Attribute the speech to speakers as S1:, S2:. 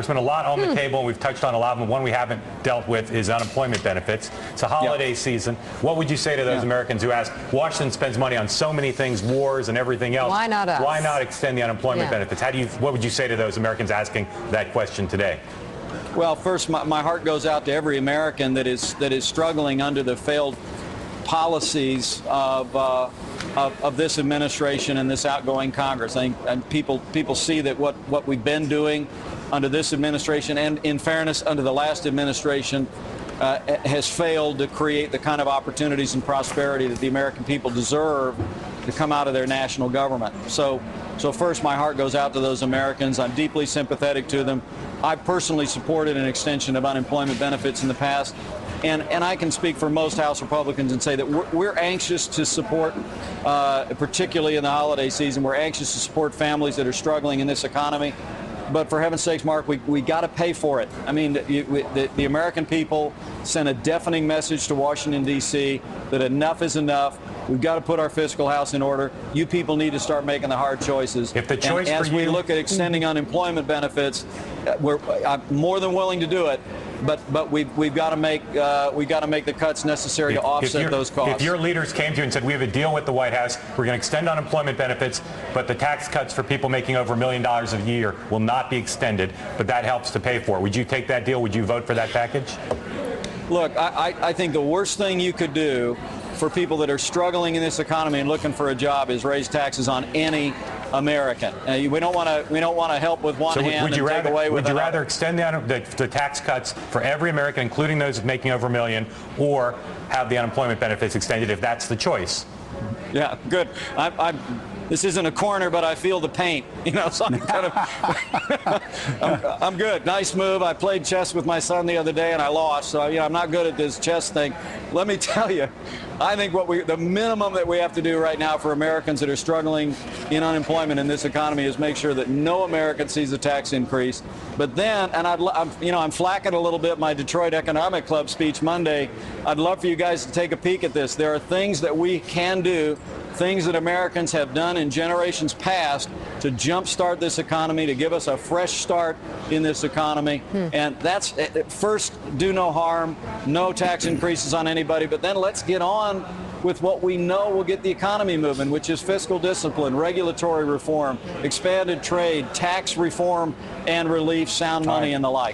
S1: There's been a lot on the table, and we've touched on a lot of them. One we haven't dealt with is unemployment benefits. It's a holiday season. What would you say to those Americans who ask, Washington spends money on so many things, wars and everything else.
S2: Why not us?
S1: Why not extend the unemployment benefits? What would you say to those Americans asking that question today?
S3: Well, first, my heart goes out to every American that is struggling under the failed policies of this administration and this outgoing Congress. I think and people see that what we've been doing under this administration, and in fairness, under the last administration, has failed to create the kind of opportunities and prosperity that the American people deserve to come out of their national government. So first, my heart goes out to those Americans. I'm deeply sympathetic to them. I've personally supported an extension of unemployment benefits in the past. And I can speak for most House Republicans and say that we're anxious to support, particularly in the holiday season, we're anxious to support families that are struggling in this economy. But for heaven's sakes, Mark, we got to pay for it. I mean, the American people sent a deafening message to Washington, D.C. that enough is enough. We've got to put our fiscal house in order. You people need to start making the hard choices.
S1: If the choice
S3: and as
S1: for
S3: we
S1: you...
S3: look at extending unemployment benefits, I'm more than willing to do it. But we've got to make the cuts necessary to offset those costs.
S1: If your leaders came to you and said, we have a deal with the White House, we're going to extend unemployment benefits, but the tax cuts for people making over $1 million a year will not be extended, but that helps to pay for it, would you take that deal? Would you vote for that package?
S3: Look, I think the worst thing you could do for people that are struggling in this economy and looking for a job is raise taxes on any American. We don't want to help with one hand and take away with another.
S1: Would you rather extend the tax cuts for every American, including those making over $1 million, or have the unemployment benefits extended if that's the choice?
S3: Yeah, good. This isn't a corner, but I feel the pain. So I'm kind of, I'm good. Nice move. I played chess with my son the other day and I lost. So I'm not good at this chess thing. Let me tell you, I think the minimum that we have to do right now for Americans that are struggling in unemployment in this economy is make sure that no American sees a tax increase. But then, and I'm flacking a little bit my Detroit Economic Club speech Monday. I'd love for you guys to take a peek at this. There are things that we can do, things that Americans have done in generations past to jumpstart this economy, to give us a fresh start in this economy. And that's, first, do no harm, no tax increases on anybody, but then let's get on with what we know will get the economy moving, which is fiscal discipline, regulatory reform, expanded trade, tax reform and relief, sound money, and the like.